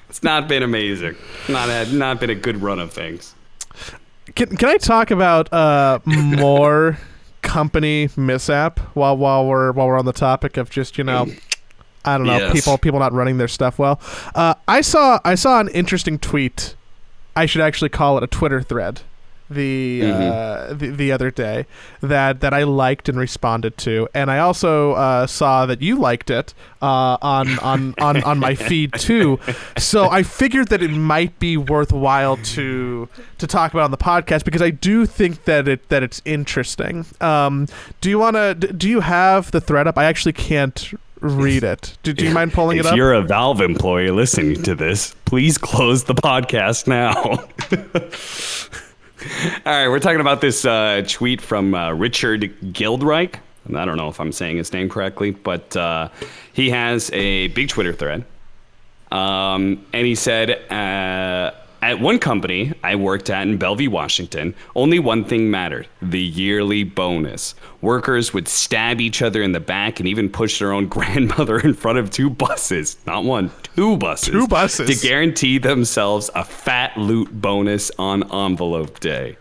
It's not been amazing. Not been a good run of things. Can I talk about more company mishap while we're on the topic of just, you know, I don't know, yes, people not running their stuff well. I saw an interesting tweet. I should actually call it a Twitter thread. The other day that I liked and responded to, and I also saw that you liked it on my feed too. So I figured that it might be worthwhile to talk about on the podcast because I do think that it's interesting. Do you have the thread up? I actually can't read it. Do you mind pulling it up? If you're a Valve employee listening to this, please close the podcast now. All right, we're talking about this tweet from Richard Gildreich. I don't know if I'm saying his name correctly, but he has a big Twitter thread. And he said, at one company I worked at in Bellevue, Washington, only one thing mattered, the yearly bonus. Workers would stab each other in the back and even push their own grandmother in front of two buses. Not one, two buses. Two buses. To guarantee themselves a fat loot bonus on envelope day.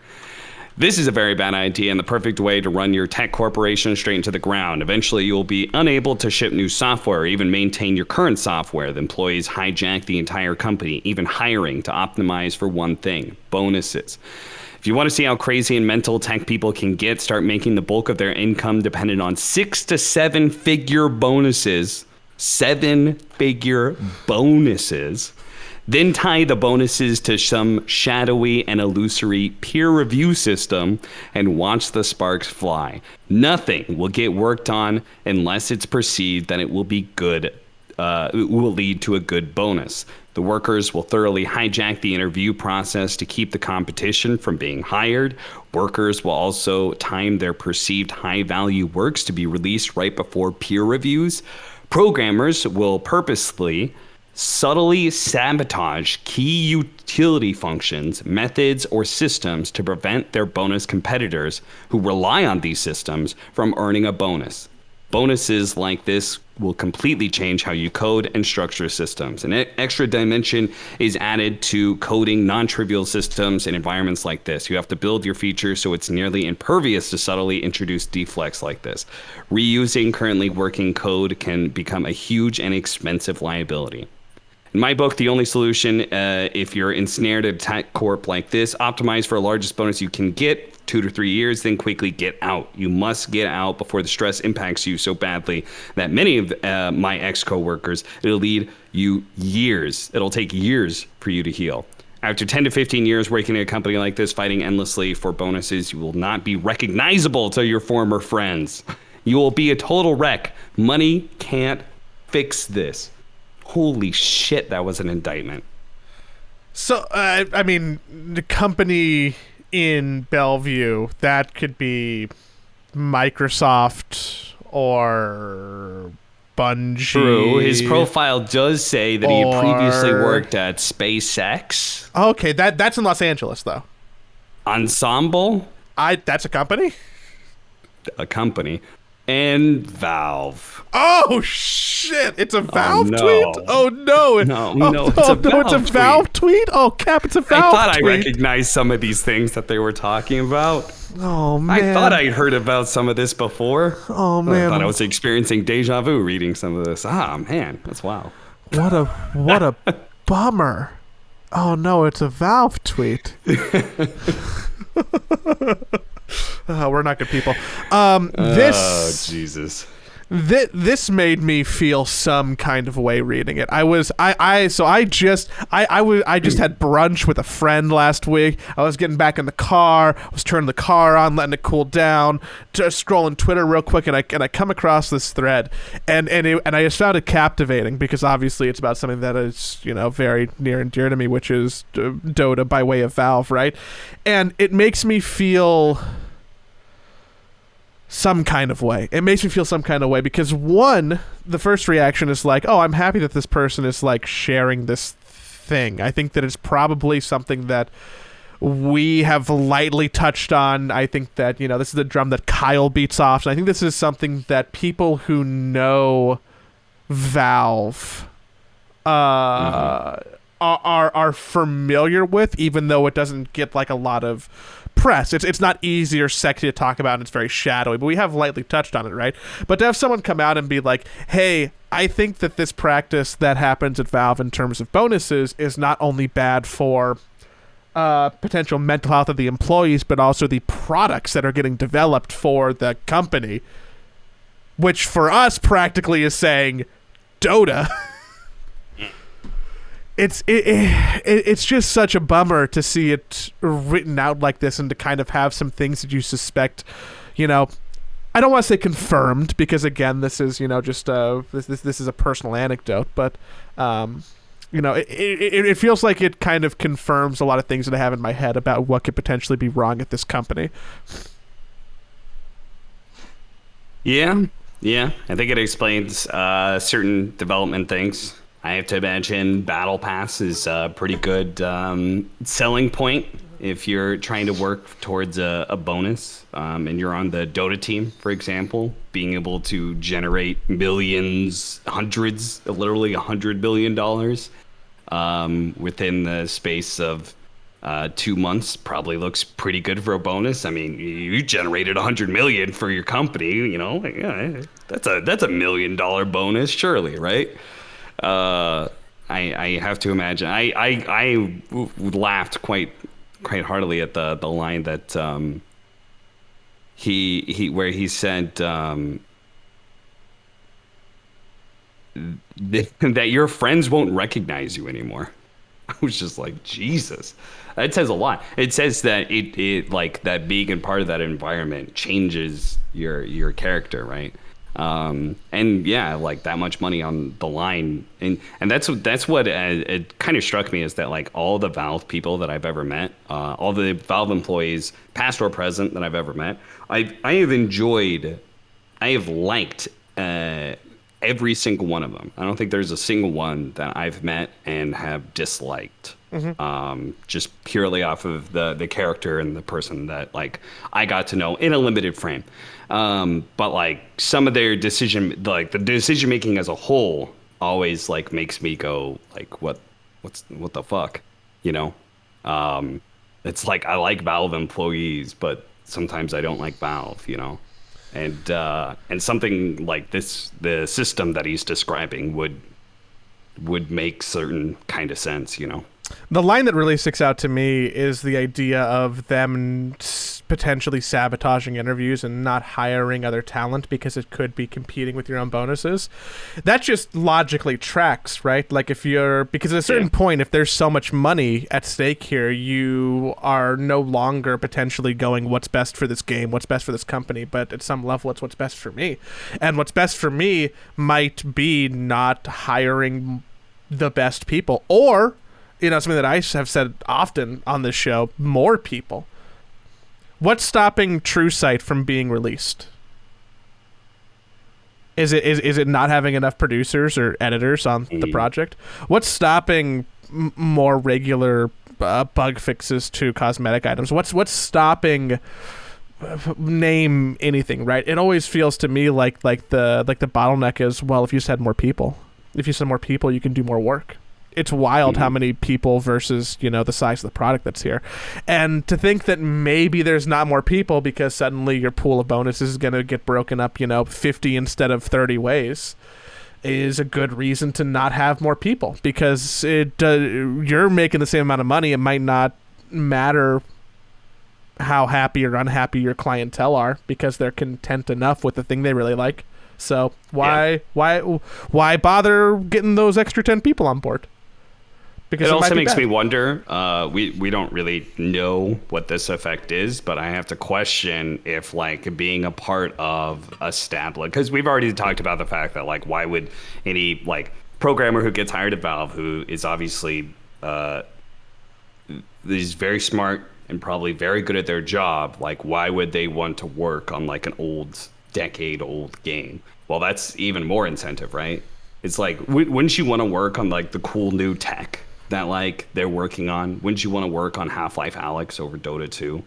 This is a very bad idea and the perfect way to run your tech corporation straight into the ground. Eventually, you'll be unable to ship new software or even maintain your current software. The employees hijack the entire company, even hiring to optimize for one thing, bonuses. If you want to see how crazy and mental tech people can get, start making the bulk of their income dependent on 6 to 7 figure bonuses. 7-figure bonuses. Then tie the bonuses to some shadowy and illusory peer review system and watch the sparks fly. Nothing will get worked on unless it's perceived that it will be good. It will lead to a good bonus. The workers will thoroughly hijack the interview process to keep the competition from being hired. Workers will also time their perceived high-value works to be released right before peer reviews. Programmers will purposely subtly sabotage key utility functions, methods, or systems to prevent their bonus competitors who rely on these systems from earning a bonus. Bonuses like this will completely change how you code and structure systems. An extra dimension is added to coding non-trivial systems in environments like this. You have to build your feature so it's nearly impervious to subtly introduce deflects like this. Reusing currently working code can become a huge and expensive liability. In my book, the only solution, if you're ensnared at a tech corp like this, optimize for the largest bonus you can get, 2 to 3 years, then quickly get out. You must get out before the stress impacts you so badly that many of my ex-coworkers, it'll lead you years. It'll take years for you to heal. After 10 to 15 years working at a company like this, fighting endlessly for bonuses, you will not be recognizable to your former friends. You will be a total wreck. Money can't fix this. Holy shit, that was an indictment. So, I mean, the company in Bellevue, that could be Microsoft or Bungie. True. His profile does say that he had previously worked at SpaceX. Okay, that's in Los Angeles, though. Ensemble? That's a company? A company. And Valve. Oh shit! It's a Valve no. tweet. Oh no! It's a Valve tweet. Oh Cap, it's a Valve. I thought tweet. I recognized some of these things that they were talking about. Oh man! I thought I'd heard about some of this before. Oh man! I thought I was experiencing deja vu reading some of this. Ah man, that's wow. What a bummer. Oh no! It's a Valve tweet. We're not good people. Oh Jesus! This made me feel some kind of way reading it. I just had brunch with a friend last week. I was getting back in the car. I was turning the car on, letting it cool down, just scrolling Twitter real quick, and I come across this thread, and I just found it captivating because obviously it's about something that is very near and dear to me, which is Dota by way of Valve, right? And it makes me feel some kind of way. It makes me feel some kind of way because one, the first reaction is like, oh, I'm happy that this person is like sharing this thing. I think that it's probably something that we have lightly touched on. I think that, this is the drum that Kyle beats off. And I think this is something that people who know Valve are familiar with, even though it doesn't get like a lot of press. It's not easy or sexy to talk about, and it's very shadowy, but we have lightly touched on it, right? But to have someone come out and be like, hey, I think that this practice that happens at Valve in terms of bonuses is not only bad for potential mental health of the employees, but also the products that are getting developed for the company, which for us practically is saying Dota. It's just such a bummer to see it written out like this and to kind of have some things that you suspect, I don't want to say confirmed because again, this is, just this is a personal anecdote, but it feels like it kind of confirms a lot of things that I have in my head about what could potentially be wrong at this company. Yeah. I think it explains certain development things. I have to imagine Battle Pass is a pretty good selling point if you're trying to work towards a bonus and you're on the Dota team, for example, being able to generate millions, hundreds, literally $100 billion within the space of 2 months probably looks pretty good for a bonus. I mean, you generated 100 million for your company, that's a $1 million bonus, surely, right? I have to imagine. I laughed quite quite heartily at the line that he where he said that your friends won't recognize you anymore. I was just like, Jesus, that says a lot. It says that it like that being a part of that environment changes your character, right? And yeah, like that much money on the line, and that's what it kind of struck me, is that like all the Valve people that I've ever met, all the Valve employees, past or present, that I've ever met, I have liked every single one of them. I don't think there's a single one that I've met and have disliked. Just purely off of the character and the person that like I got to know in a limited frame. But like some of their decision, like the decision making as a whole, always like makes me go like, what the fuck, you know? It's like I like Valve employees, but sometimes I don't like Valve, you know? And something like this, the system that he's describing would make certain kind of sense, you know. The line that really sticks out to me is the idea of them potentially sabotaging interviews and not hiring other talent because it could be competing with your own bonuses. That just logically tracks, right? Like if you're, because at a certain point, if there's so much money at stake here, you are no longer potentially going, what's best for this game, what's best for this company, but at some level it's what's best for me. And what's best for me might be not hiring the best people, or, you know, something that I have said often on this show, more people. What's stopping TrueSight from being released? Is it not having enough producers or editors on the project? What's stopping more regular bug fixes to cosmetic items? What's stopping? Name anything, right? It always feels to me like the bottleneck is, well, if you just had more people, you can do more work. It's wild how many people versus, you know, the size of the product that's here. And to think that maybe there's not more people because suddenly your pool of bonuses is going to get broken up, you know, 50 instead of 30 ways is a good reason to not have more people, because you're making the same amount of money. It might not matter how happy or unhappy your clientele are because they're content enough with the thing they really like. So why bother getting those extra 10 people on board? Because it also makes me wonder, we don't really know what this effect is, but I have to question if like being a part of established, because we've already talked about the fact that like why would any like programmer who gets hired at Valve, who is obviously is very smart and probably very good at their job, like why would they want to work on like an decade-old game? Well, that's even more incentive, right? It's like, wouldn't you want to work on like the cool new tech that like they're working on? Wouldn't you want to work on Half-Life Alyx over Dota 2?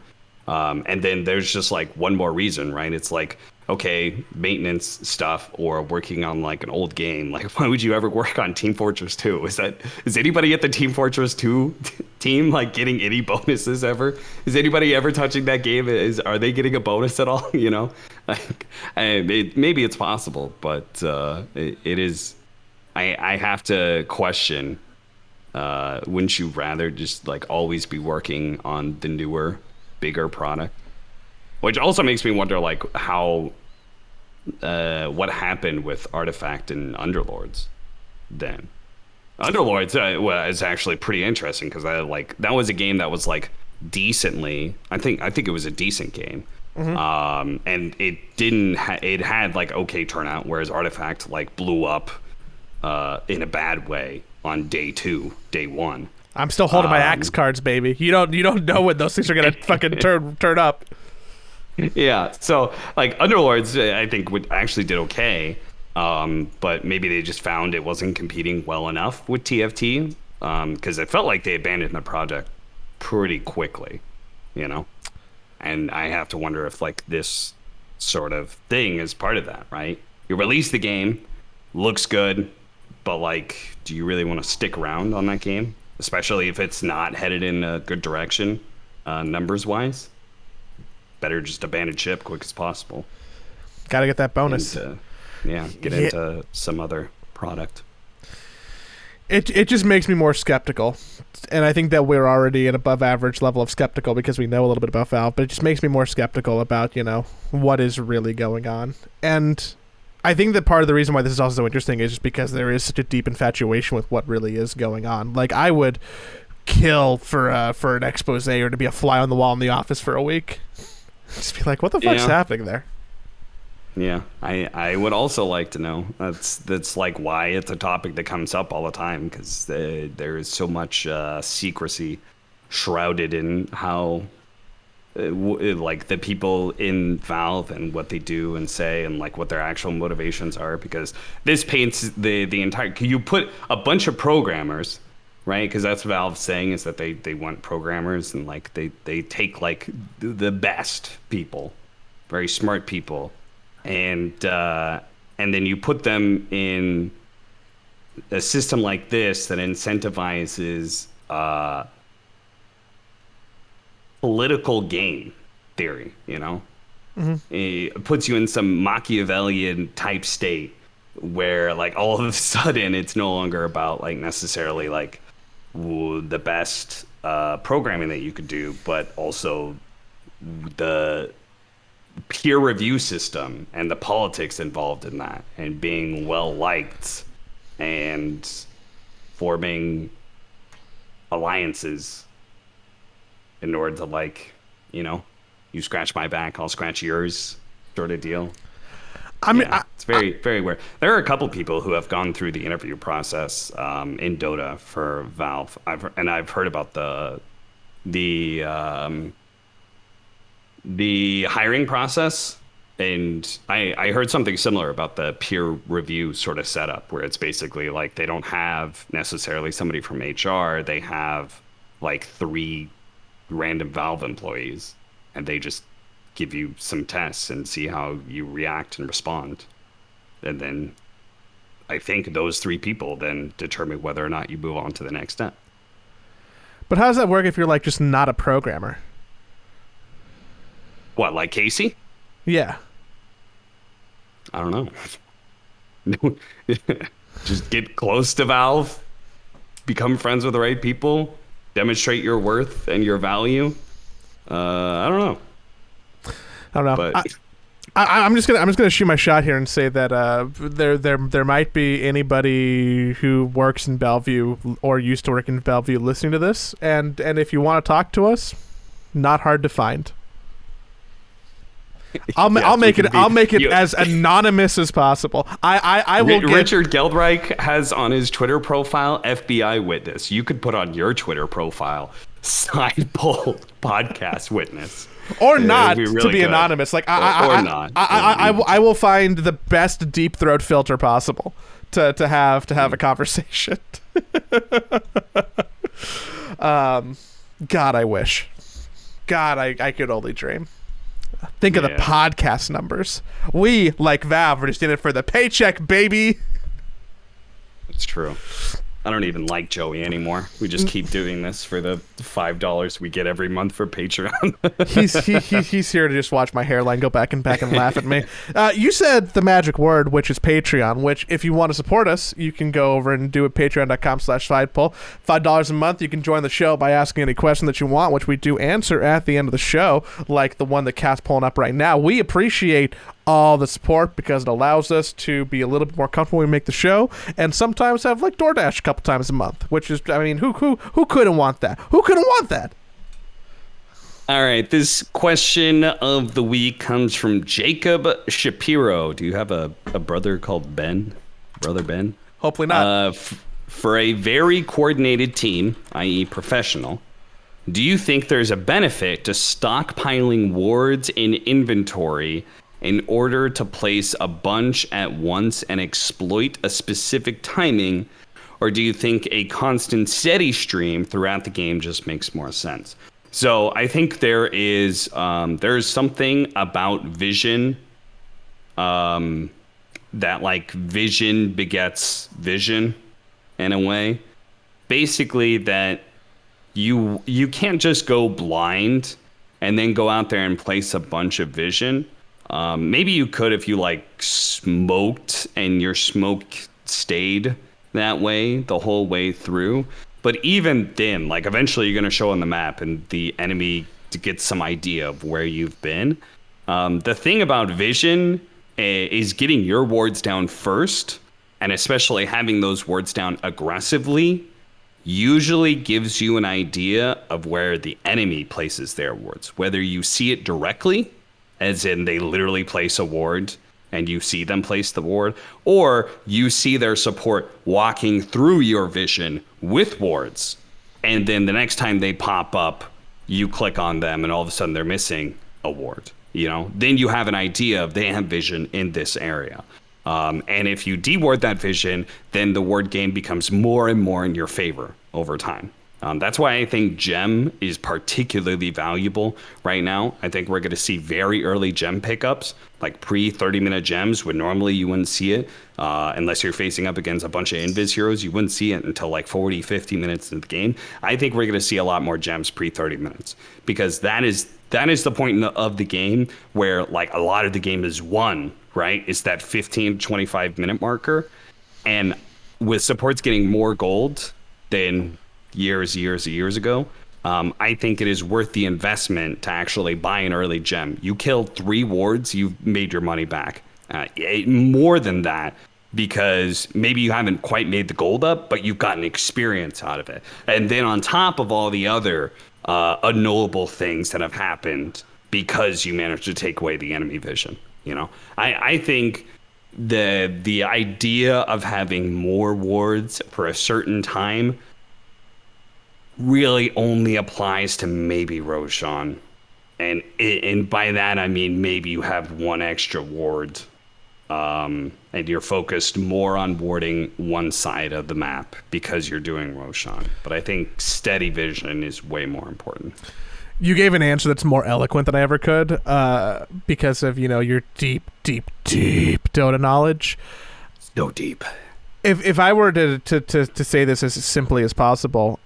And then there's just like one more reason, right? It's like, okay, maintenance stuff or working on like an old game. Like, why would you ever work on Team Fortress 2? Is anybody at the Team Fortress 2 team like getting any bonuses ever? Is anybody ever touching that game? Are they getting a bonus at all? You know, like, maybe it's possible, but it is. I have to question. Wouldn't you rather just like always be working on the newer, bigger product? Which also makes me wonder like how what happened with Artifact and Underlords then. Underlords was actually pretty interesting because that was a game that was like decently, I think it was a decent game. And it didn't it had like okay turnout, whereas Artifact like blew up in a bad way on day 1. I'm still holding my axe cards, baby. You don't know when those things are gonna fucking turn up. Yeah, so like Underlords, I think actually did okay, but maybe they just found it wasn't competing well enough with TFT, because it felt like they abandoned the project pretty quickly, you know. And I have to wonder if like this sort of thing is part of that, right? You release the game, looks good, but like, do you really want to stick around on that game, especially if it's not headed in a good direction, numbers wise? Better just abandon ship quick as possible. Gotta get that bonus. And, get into some other product. It just makes me more skeptical, and I think that we're already an above average level of skeptical because we know a little bit about Valve. But it just makes me more skeptical about what is really going on. And I think that part of the reason why this is also so interesting is just because there is such a deep infatuation with what really is going on. Like, I would kill for an expose or to be a fly on the wall in the office for a week. Just be like, what the fuck's happening there? Yeah, I would also like to know. That's like why it's a topic that comes up all the time, because there is so much secrecy shrouded in how like the people in Valve and what they do and say and like what their actual motivations are, because this paints the entire. You put a bunch of programmers, right? Because that's Valve saying, is that they want programmers, and like they take like the best people, very smart people. And then you put them in a system like this that incentivizes political game theory, Mm-hmm. It puts you in some Machiavellian type state where like all of a sudden it's no longer about like necessarily like the best programming that you could do, but also the peer review system and the politics involved in that, and being well liked and forming alliances in order to like, you scratch my back, I'll scratch yours sort of deal. I mean, it's very, very weird. There are a couple people who have gone through the interview process in Dota for Valve. I've heard about the hiring process, and I heard something similar about the peer review sort of setup, where it's basically like they don't have necessarily somebody from HR. They have like 3 random Valve employees, and they just give you some tests and see how you react and respond. And then I think those 3 people then determine whether or not you move on to the next step. But how does that work if you're like just not a programmer? What, like Casey? Yeah. I don't know. Just get close to Valve, become friends with the right people, demonstrate your worth and your value. I don't know. I don't know. But I'm just gonna shoot my shot here and say that there might be anybody who works in Bellevue or used to work in Bellevue listening to this, and if you want to talk to us, not hard to find. I'll make it as anonymous as possible. I will. Richard Geldreich has on his Twitter profile FBI witness. You could put on your Twitter profile side pull podcast witness, or not really to be good. Anonymous. Like I will find the best deep throat filter possible to have a conversation. God, I wish. God, I could only dream. Think of the podcast numbers. We, like Valve, are just in it for the paycheck, baby. It's true. I don't even like Joey anymore. We just keep doing this for the $5 we get every month for Patreon. he's here to just watch my hairline go back and laugh at me. You said the magic word, which is Patreon, which if you want to support us, you can go over and do it patreon.com/sidepull. $5 a month. You can join the show by asking any question that you want, which we do answer at the end of the show, like the one that Cat's pulling up right now. We appreciate all the support because it allows us to be a little bit more comfortable when we make the show, and sometimes have like DoorDash a couple times a month, which is, I mean, who couldn't want that? Who couldn't want that? All right, this question of the week comes from Jacob Shapiro. Do you have a brother called Ben? Brother Ben? Hopefully not. For a very coordinated team, i.e. professional, do you think there's a benefit to stockpiling wards in inventory in order to place a bunch at once and exploit a specific timing? Or do you think a constant steady stream throughout the game just makes more sense? So I think there's something about vision that like vision begets vision in a way. Basically that you can't just go blind and then go out there and place a bunch of vision. Maybe you could if you like smoked and your smoke stayed that way the whole way through. But even then, like eventually you're going to show on the map and the enemy to get some idea of where you've been. The thing about vision is getting your wards down first, and especially having those wards down aggressively usually gives you an idea of where the enemy places their wards. Whether you see it directly, as in they literally place a ward and you see them place the ward, or you see their support walking through your vision with wards, and then the next time they pop up, you click on them and all of a sudden they're missing a ward. You know, then you have an idea of they have vision in this area. And if you deward that vision, then the word game becomes more and more in your favor over time. That's why I think gem is particularly valuable right now. I think we're going to see very early gem pickups, like pre 30-minute gems, when normally you wouldn't see it unless you're facing up against a bunch of invis heroes. You wouldn't see it until like 40, 50 minutes in the game. I think we're going to see a lot more gems pre 30 minutes because that is the point of the game where like a lot of the game is won, right? It's that 15 to 25 minute marker. And with supports getting more gold than years ago, I think it is worth the investment to actually buy an early gem. You killed 3 wards, you've made your money back. More than that, because maybe you haven't quite made the gold up, but you've gotten experience out of it. And then on top of all the other unknowable things that have happened because you managed to take away the enemy vision. You know, I think the idea of having more wards for a certain time really only applies to maybe Roshan. And by that, I mean maybe you have 1 extra ward and you're focused more on warding one side of the map because you're doing Roshan. But I think steady vision is way more important. You gave an answer that's more eloquent than I ever could because of, you know, your deep Dota knowledge. So deep. If I were to say this as simply as possible,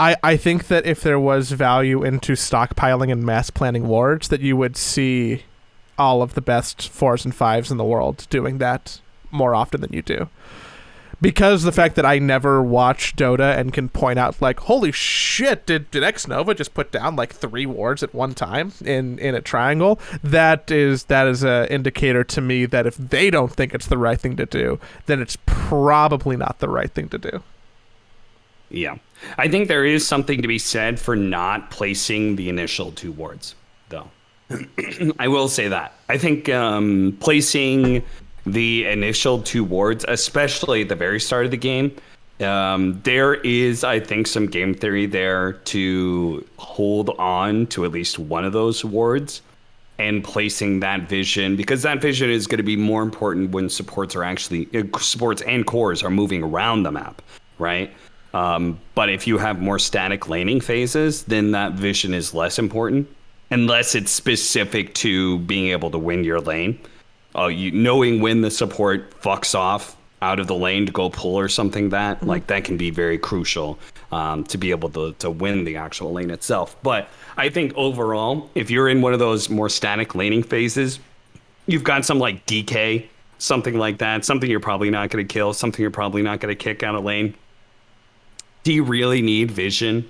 I think that if there was value into stockpiling and mass planning wards, that you would see all of the best 4s and 5s in the world doing that more often than you do. Because the fact that I never watch Dota and can point out, like, holy shit, did X-Nova just put down, like, 3 wards at one time in a triangle? That is an indicator to me that if they don't think it's the right thing to do, then it's probably not the right thing to do. Yeah. I think there is something to be said for not placing the initial 2 wards, though. I will say that. I think placing the initial 2 wards, especially at the very start of the game, there is, I think, some game theory there to hold on to at least one of those wards and placing that vision, because that vision is going to be more important when supports and cores are moving around the map, right? But if you have more static laning phases, then that vision is less important, unless it's specific to being able to win your lane. Knowing when the support fucks off out of the lane to go pull or something, that can be very crucial to be able to win the actual lane itself. But I think overall, if you're in one of those more static laning phases, you've got some like DK, something like that, something you're probably not going to kill, something you're probably not going to kick out of lane. Do you really need vision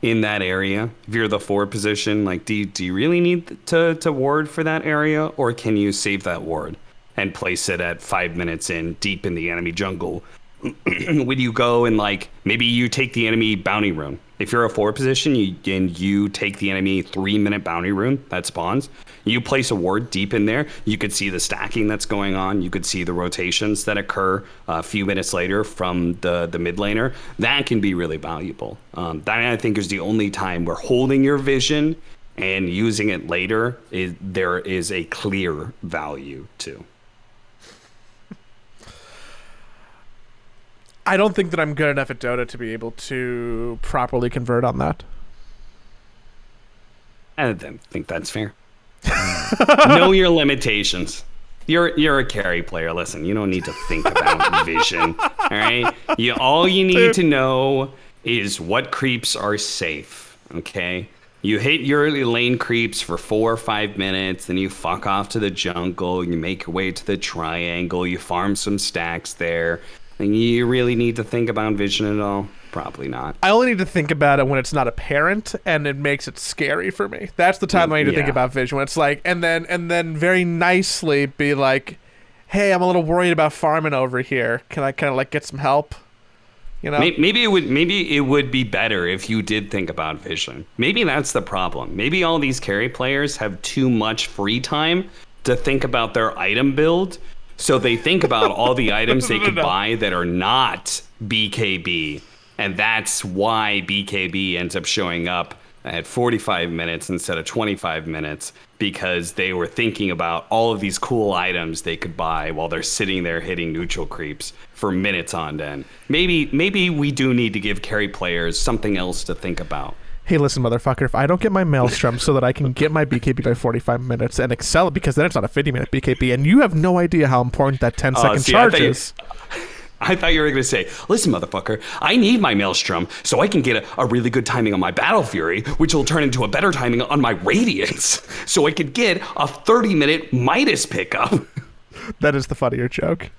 in that area? If you're the 4 position, like, do you really need to ward for that area, or can you save that ward and place it at 5 minutes in deep in the enemy jungle? When you go and like maybe you take the enemy bounty rune. If you're a 4 position and you take the enemy 3-minute bounty rune that spawns, you place a ward deep in there. You could see the stacking that's going on. You could see the rotations that occur a few minutes later from the mid laner. That can be really valuable. That I think is the only time where holding your vision and using it later there is a clear value to. I don't think that I'm good enough at Dota to be able to properly convert on that. I don't think that's fair. Know your limitations. You're a carry player. Listen, you don't need to think about vision. All right. All you need to know is what creeps are safe. Okay. You hit your lane creeps for 4 or 5 minutes, then you fuck off to the jungle. You make your way to the triangle. You farm some stacks there. And you really need to think about vision at all? Probably not. I only need to think about it when it's not apparent and it makes it scary for me. That's the time I need to think about vision. When it's like, and then very nicely be like, hey, I'm a little worried about farming over here. Can I kind of like get some help? You know? Maybe it would be better if you did think about vision. Maybe that's the problem. Maybe all these carry players have too much free time to think about their item build. So they think about all the items they could buy that are not BKB. And that's why BKB ends up showing up at 45 minutes instead of 25 minutes, because they were thinking about all of these cool items they could buy while they're sitting there hitting neutral creeps for minutes on end. Maybe we do need to give carry players something else to think about. Hey, listen, motherfucker, if I don't get my Maelstrom so that I can get my BKB by 45 minutes and excel it, because then it's not a 50-minute BKB, and you have no idea how important that 10-second charge is. I thought you were going to say, listen, motherfucker, I need my Maelstrom so I can get a really good timing on my Battle Fury, which will turn into a better timing on my Radiance, so I could get a 30-minute Midas pickup. That is the funnier joke.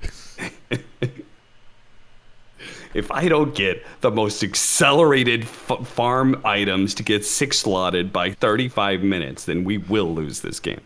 If I don't get the most accelerated farm items to get 6 slotted by 35 minutes, then we will lose this game.